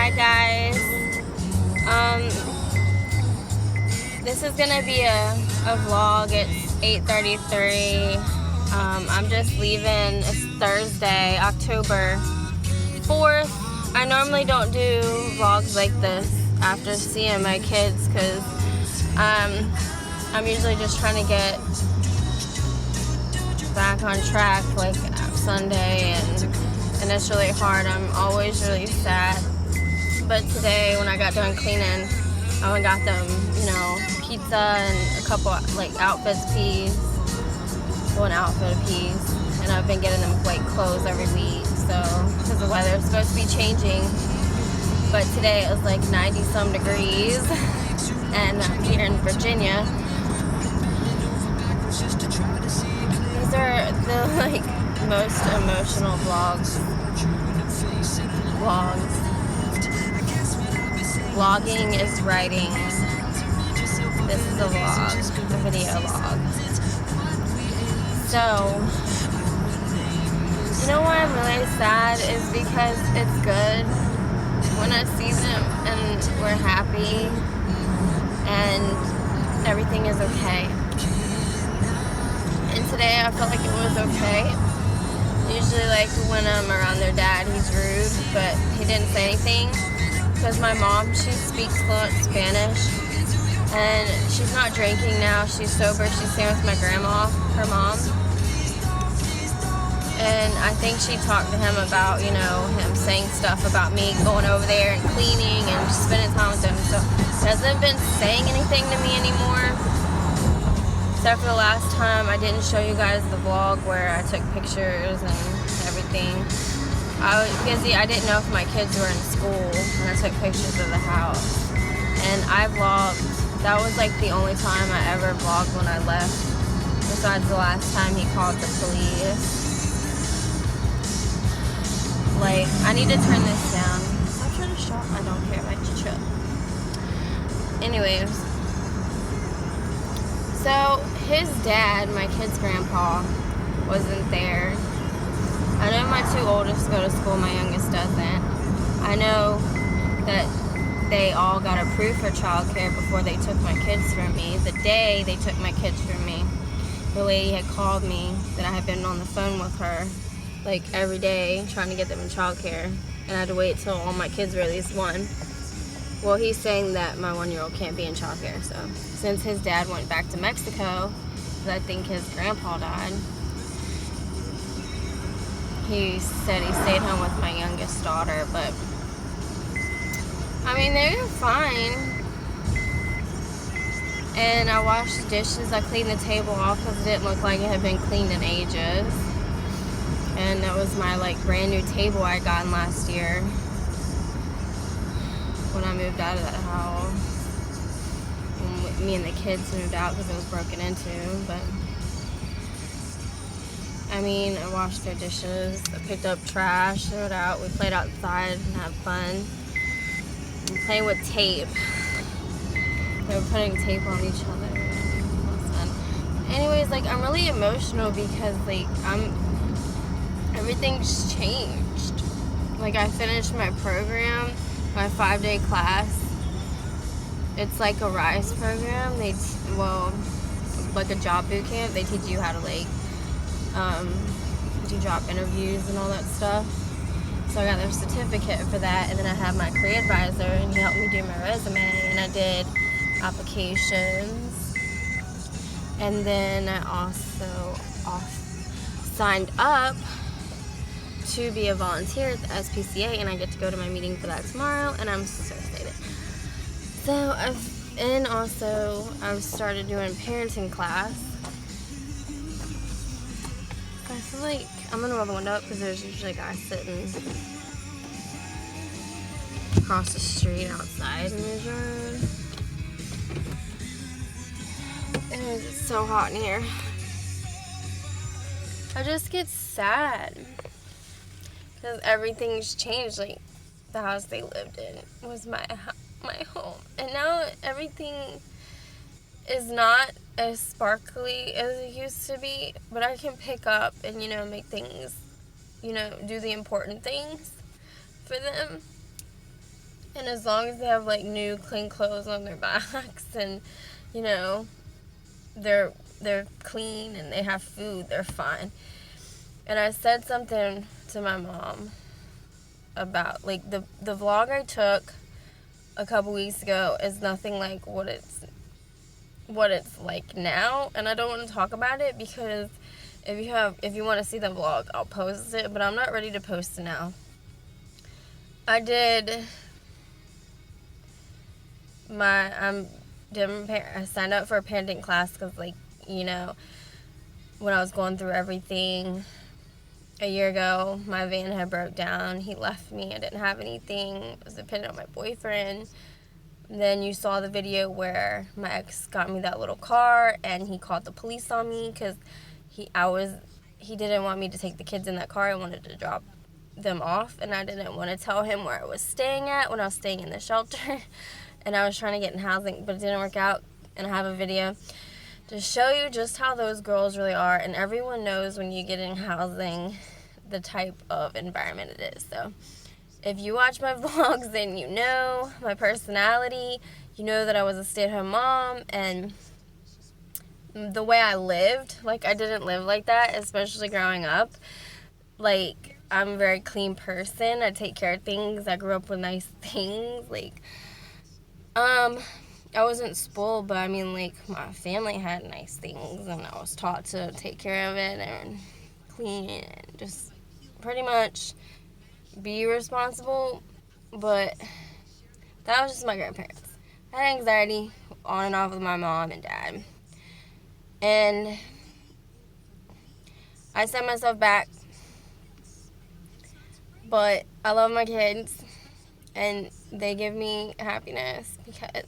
Hi guys. This is gonna be a vlog. It's 8:33. I'm just leaving. It's Thursday, October 4th. I normally don't do vlogs like this after seeing my kids because I'm usually just trying to get back on track like Sunday, and it's really hard. I'm always really sad. But today when I got done cleaning, I went and got them, pizza and a couple like outfits piece, one outfit piece, and I've been getting them like clothes every week. So because the weather is supposed to be changing, but today it was like 90 some degrees, and I'm here in Virginia. These are the like most emotional vlogs. Vlogging is writing. This is a vlog, a video log. So, you know why I'm really sad is because it's good when I see them and we're happy and everything is okay. And today I felt like it was okay. Usually like when I'm around their dad, he's rude, but he didn't say anything. Because my mom, she speaks fluent Spanish, and she's not drinking now, she's sober, she's staying with my grandma, her mom, and I think she talked to him about, him saying stuff about me going over there and cleaning and just spending time with him, so he hasn't been saying anything to me anymore, except for the last time I didn't show you guys the vlog where I took pictures and everything. I was busy. I didn't know if my kids were in school when I took pictures of the house. And I vlogged. That was like the only time I ever vlogged when I left. Besides the last time he called the police. Like, I need to turn this down. I'm trying to shop. I don't care about your truck. Anyways. So, his dad, my kid's grandpa, wasn't there. I know my two oldest go to school, my youngest doesn't. I know that they all got approved for childcare before they took my kids from me. The day they took my kids from me, the lady had called me that I had been on the phone with her like every day trying to get them in childcare, and I had to wait till all my kids were at least one. Well, he's saying that my 1-year-old can't be in childcare, so since his dad went back to Mexico, because I think his grandpa died, he said he stayed home with my youngest daughter, but I mean, they were fine. And I washed the dishes, I cleaned the table off because it didn't look like it had been cleaned in ages. And that was my like brand new table I got last year when I moved out of that house. And me and the kids moved out because it was broken into, but I mean, I washed their dishes, I picked up trash, threw it out, we played outside and had fun. And playing with tape. They were putting tape on each other. And it was fun. Anyways, like, I'm really emotional because, like, everything's changed. Like, I finished my program, my 5-day class. It's like a RISE program. Like a job boot camp. They teach you how to, like, do job interviews and all that stuff. So I got their certificate for that, and then I have my career advisor, and he helped me do my resume, and I did applications, and then I also signed up to be a volunteer at the SPCA, and I get to go to my meeting for that tomorrow, and I'm so excited. So I've started doing parenting class. I feel like I'm gonna open the window up because there's usually a guy sitting across the street outside in his yard. Anyways, it's so hot in here. I just get sad because everything's changed. Like, the house they lived in was my home, and now everything is not as sparkly as it used to be, but I can pick up and, make things, do the important things for them. And as long as they have, like, new, clean clothes on their backs and, you know, they're clean and they have food, they're fine. And I said something to my mom about, like, the vlog I took a couple weeks ago is nothing like what it's like now. And I don't want to talk about it because if you want to see the vlog, I'll post it, but I'm not ready to post it now. I signed up for a parenting class because, like, you know, when I was going through everything a year ago, my van had broke down. He left me. I didn't have anything. I was dependent on my boyfriend. Then you saw the video where my ex got me that little car, and he called the police on me because he didn't want me to take the kids in that car. I wanted to drop them off, and I didn't want to tell him where I was staying at when I was staying in the shelter. And I was trying to get in housing, but it didn't work out. And I have a video to show you just how those girls really are. And everyone knows when you get in housing the type of environment it is. So if you watch my vlogs, then you know my personality. You know that I was a stay-at-home mom, and the way I lived, like, I didn't live like that, especially growing up. Like, I'm a very clean person. I take care of things. I grew up with nice things. Like, I wasn't spoiled, but I mean, like, my family had nice things, and I was taught to take care of it and clean it and just pretty much be responsible. But that was just my grandparents. I had anxiety on and off with my mom and dad, and I set myself back, but I love my kids, and they give me happiness because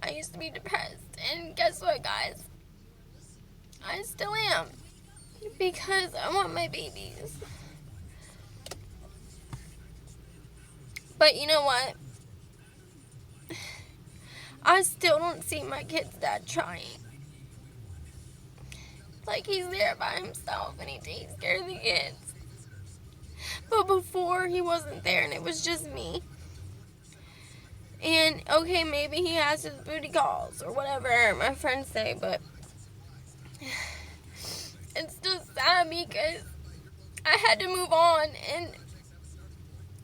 I used to be depressed, and guess what, guys? I still am, because I want my babies. But you know what? I still don't see my kid's dad trying. Like, he's there by himself, and he takes care of the kids. But before, he wasn't there, and it was just me. And, okay, maybe he has his booty calls or whatever my friends say, but it's just sad because I had to move on, and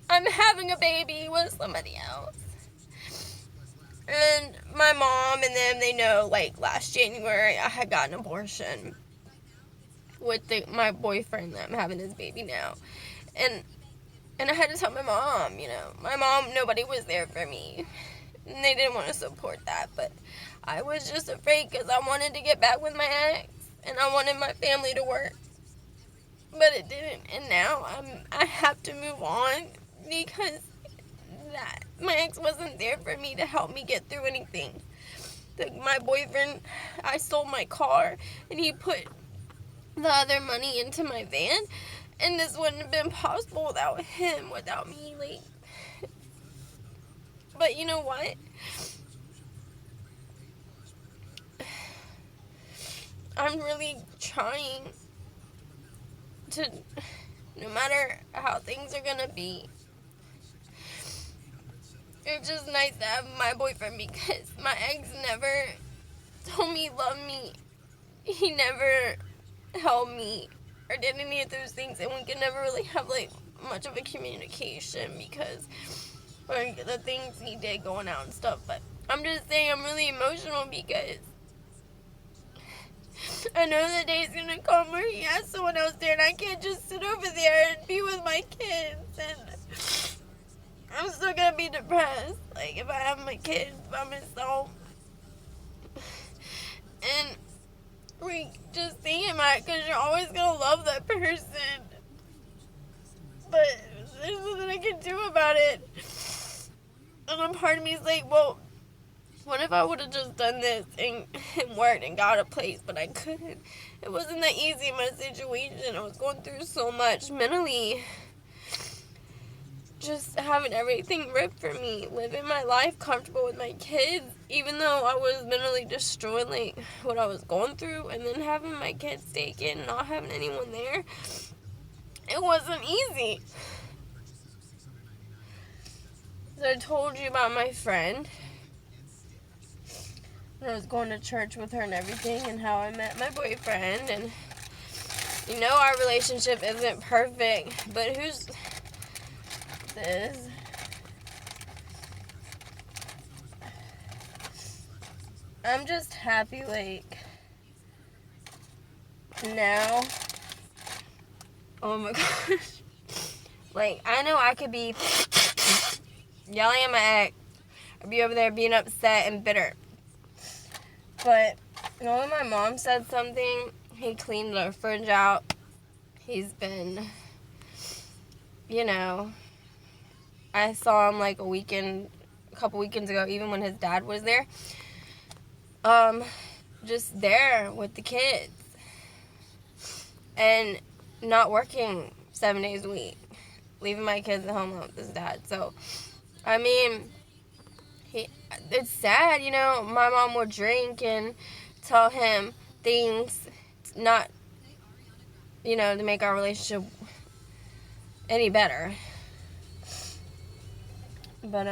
I'm having a baby with somebody else. And my mom and them, they know, like, last January I had gotten an abortion with my boyfriend that I'm having his baby now. And I had to tell my mom, you know. My mom, nobody was there for me. And they didn't want to support that. But I was just afraid because I wanted to get back with my ex. And I wanted my family to work. But it didn't. And now I have to move on because my ex wasn't there for me to help me get through anything. My boyfriend, I sold my car. And he put the other money into my van. And this wouldn't have been possible without him, without me, like. But you know what? I'm really trying to, no matter how things are gonna be, it's just nice to have my boyfriend because my ex never told me he loved me. He never helped me or did any of those things, and we could never really have, like, much of a communication because, like, the things he did going out and stuff. But I'm just saying I'm really emotional because I know the day's gonna come where he has someone else there, and I can't just sit over there and be with my kids, and I'm still gonna be depressed, like, if I have my kids by myself. And we just think about it because you're always gonna love that person, but there's nothing I can do about it. And a part of me is like, well, what if I would have just done this and worked and got a place, but I couldn't. It wasn't that easy in my situation. I was going through so much mentally, just having everything ripped from me, living my life comfortable with my kids, even though I was mentally destroyed, like, what I was going through, and then having my kids taken, not having anyone there, it wasn't easy. So I told you about my friend. I was going to church with her and everything, and how I met my boyfriend. And you know our relationship isn't perfect, but who's this? I'm just happy, like, now. Oh my gosh. Like, I know I could be yelling at my ex, or be over there being upset and bitter. But when my mom said something, he cleaned our fridge out. He's been, you know, I saw him like a couple weekends ago, even when his dad was there. Just there with the kids. And not working 7 days a week. Leaving my kids at home with his dad. So, I mean, it's sad, you know. My mom would drink and tell him things not, you know, to make our relationship any better. But,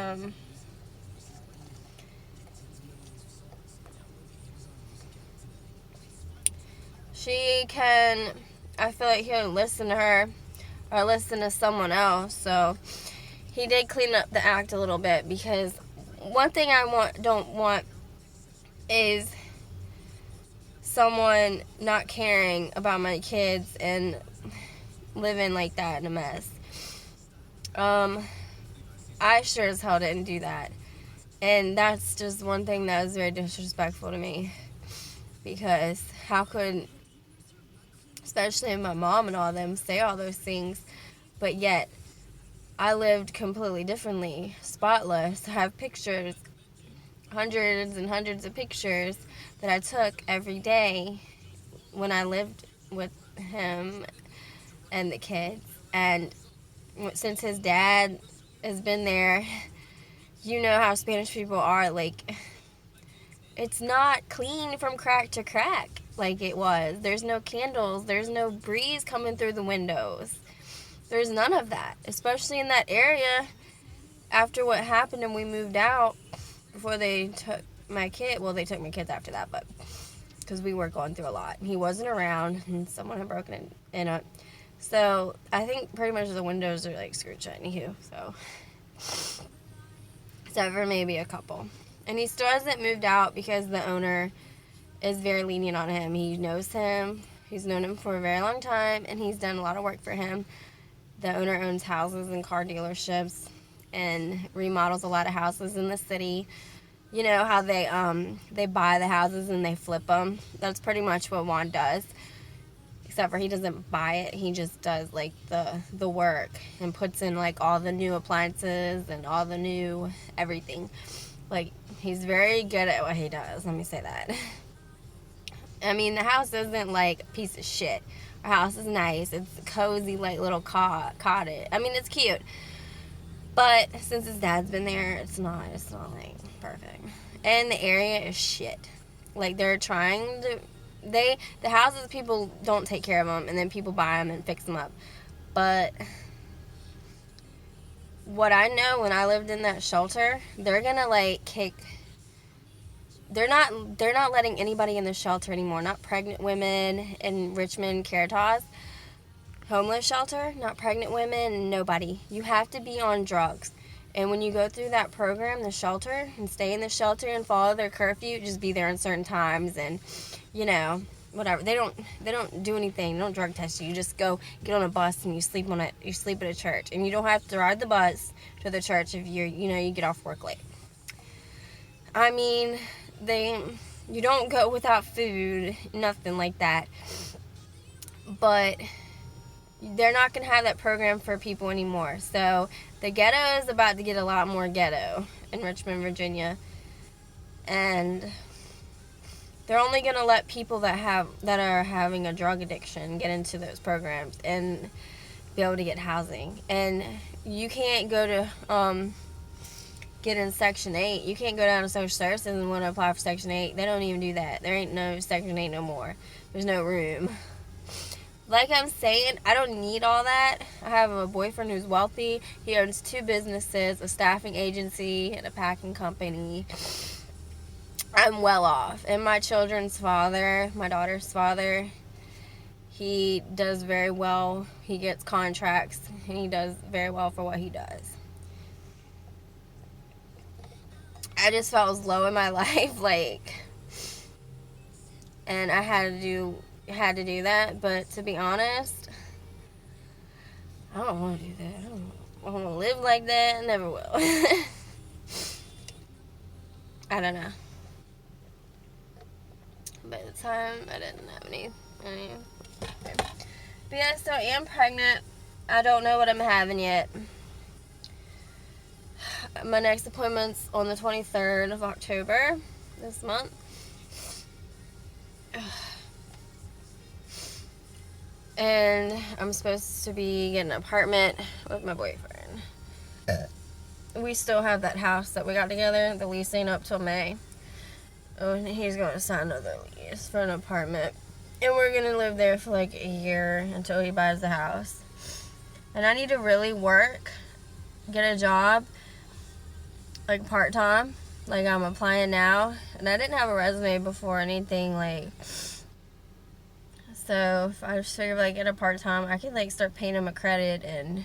I feel like he'll listen to her or listen to someone else. So he did clean up the act a little bit, because one thing I don't want is someone not caring about my kids and living like that in a mess. I sure as hell didn't do that. And that's just one thing that was very disrespectful to me. Because how could, especially my mom and all them, say all those things, but yet I lived completely differently, spotless. I have pictures, hundreds and hundreds of pictures that I took every day when I lived with him and the kids. And since his dad has been there, you know how Spanish people are. Like, it's not clean from crack to crack like it was. There's no candles. There's no breeze coming through the windows. There's none of that, especially in that area. After what happened and we moved out, before they took my kid, well, they took my kids after that, but because we were going through a lot. He wasn't around, and someone had broken in it. So I think pretty much the windows are like screwed shut, anywho. So except for maybe a couple. And he still hasn't moved out because the owner is very lenient on him. He knows him. He's known him for a very long time, and he's done a lot of work for him. The owner owns houses and car dealerships and remodels a lot of houses in the city. You know how they buy the houses and they flip them? That's pretty much what Juan does. Except for he doesn't buy it. He just does like the work and puts in like all the new appliances and all the new everything. Like, he's very good at what he does. Let me say that. I mean, the house isn't like a piece of shit. Our house is nice. It's cozy, like little cottage. I mean, it's cute. But since his dad's been there, it's not like perfect. And the area is shit. Like, they're trying to, the houses, people don't take care of them, and then people buy them and fix them up. But what I know, when I lived in that shelter, they're gonna like they're not letting anybody in the shelter anymore. Not pregnant women in Richmond, Caritas homeless shelter. Not pregnant women, nobody. You have to be on drugs. And when you go through that program, the shelter, and stay in the shelter and follow their curfew, just be there in certain times, and you know, whatever. They don't do anything. They don't drug test you. You just go get on a bus and you sleep on it. You sleep at a church, and you don't have to ride the bus to the church if you get off work late. I mean, you don't go without food, nothing like that. But they're not going to have that program for people anymore. So the ghetto is about to get a lot more ghetto in Richmond, Virginia. And they're only going to let people that are having a drug addiction get into those programs and be able to get housing. And you can't go to get in Section 8. You can't go down to social services and want to apply for Section 8. They don't even do that. There ain't no Section 8 no more. There's no room. like I'm saying, I don't need all that. I have a boyfriend who's wealthy. He owns 2 businesses, a staffing agency and a packing company. I'm well off. And my children's father, my daughter's father, he does very well. He gets contracts, and he does very well for what he does. I just felt as low in my life, like, and I had to do that. But to be honest, I don't want to do that. I don't want to live like that. I never will. I don't know. By the time I didn't have any. But yeah, so I am pregnant. I don't know what I'm having yet. My next appointment's on the 23rd of October this month. And I'm supposed to be getting an apartment with my boyfriend. We still have that house that we got together. The lease ain't up till May. Oh, and he's going to sign another lease for an apartment. And we're going to live there for like a year until he buys the house. And I need to really work, get a job, like part-time, like I'm applying now. And I didn't have a resume before or anything, like, so if I just figure like get a part-time, I could like start paying him a credit and,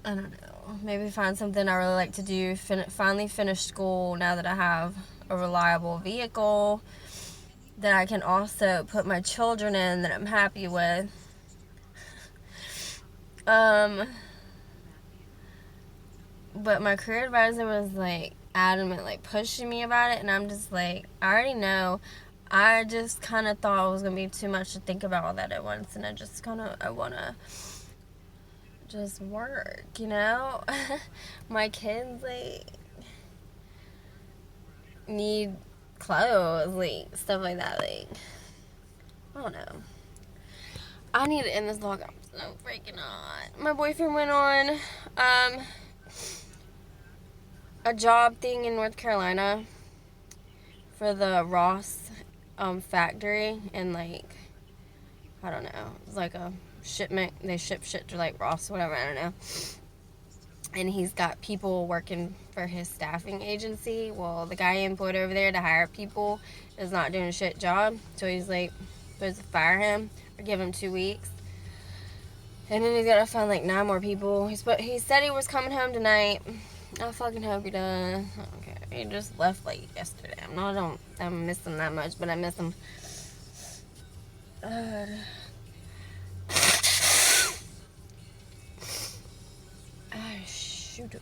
I don't know, maybe find something I really like to do, finally finish school now that I have a reliable vehicle that I can also put my children in that I'm happy with. But my career advisor was like adamant, like pushing me about it, and I'm just like, I already know. I just kind of thought it was going to be too much to think about all that at once, and I want to just work, you know? My kids, like, need clothes, like, stuff like that, like, I don't know. I need to end this vlog. I'm so freaking hot. My boyfriend went on, a job thing in North Carolina for the Ross, factory, and, like, I don't know, it's like a shipment, they ship shit to, like, Ross or whatever, I don't know, and he's got people working for his staffing agency. Well, the guy he employed over there to hire people is not doing a shit job, so he's, like, supposed to fire him, or give him 2 weeks, and then he's gotta find, like, 9 more people. He said he was coming home tonight. I fucking hope he does. I don't care. He just left like yesterday. I don't miss him that much, but I miss him. Oh, shoot.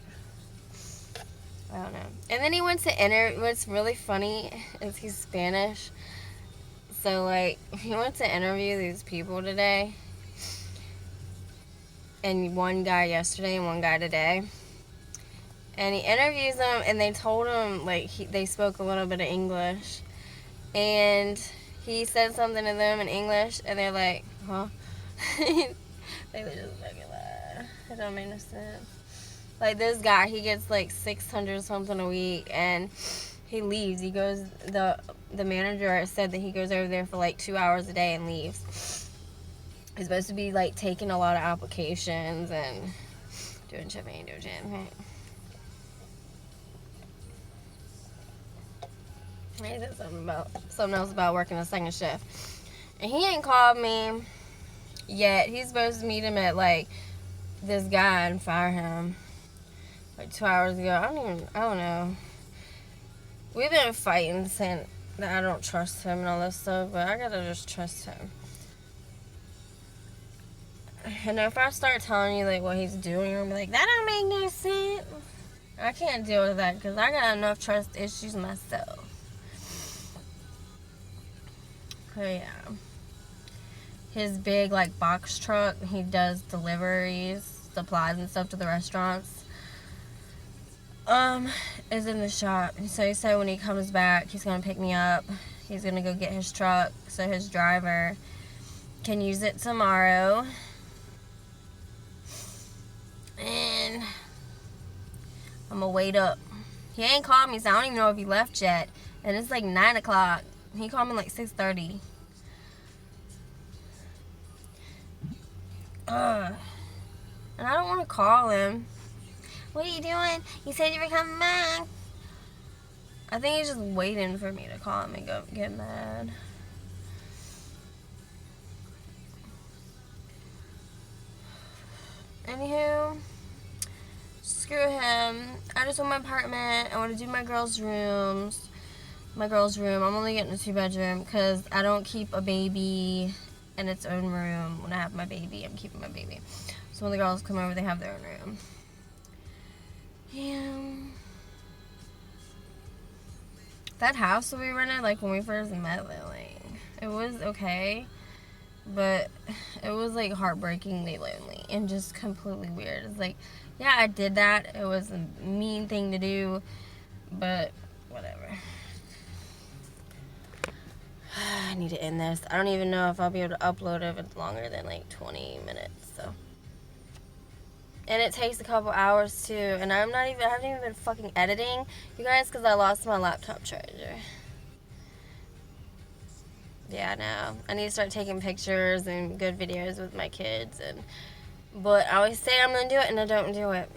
I don't know. And then he went to what's really funny is he's Spanish. So, like, he went to interview these people today. And one guy yesterday and one guy today. And he interviews them, and they told him, like, they spoke a little bit of English. And he said something to them in English, and they're like, huh? They were just fucking laugh. It don't make no sense. Like, this guy, he gets, like, 600 something a week, and he leaves. He goes, the manager said that he goes over there for, like, 2 hours a day and leaves. He's supposed to be, like, taking a lot of applications and doing shit, right? He said something else about working a second shift. And he ain't called me yet. He's supposed to meet him at, like, this guy and fire him, like, 2 hours ago. I don't know. We've been fighting, saying that I don't trust him and all this stuff, but I gotta just trust him. And if I start telling you, like, what he's doing, you're gonna be like, that don't make no sense. I can't deal with that, because I got enough trust issues myself. Yeah. His big, like, box truck, he does deliveries, supplies and stuff to the restaurants, is in the shop. So he said when he comes back, he's gonna pick me up. He's gonna go get his truck so his driver can use it tomorrow. And I'm gonna wait up. He ain't called me, so I don't even know if he left yet. And it's like 9 o'clock. He called me like 6:30. Ugh. And I don't want to call him. What are you doing? You said you were coming back. I think he's just waiting for me to call him and go get mad. Anywho, screw him. I just want my apartment. I want to do my girls' rooms. My girls' room. I'm only getting a 2-bedroom because I don't keep a baby in its own room. When I have my baby, I'm keeping my baby. So when the girls come over, they have their own room. Yeah. That house that we rented, like when we first met Lily, it was okay, but it was like heartbreakingly lonely and just completely weird. It's like, yeah, I did that. It was a mean thing to do, but whatever. I need to end this. I don't even know if I'll be able to upload it if it's longer than like 20 minutes, so. And it takes a couple hours too, and I haven't even been fucking editing, you guys, because I lost my laptop charger. Yeah, I know. I need to start taking pictures and good videos with my kids, but I always say I'm gonna do it and I don't do it.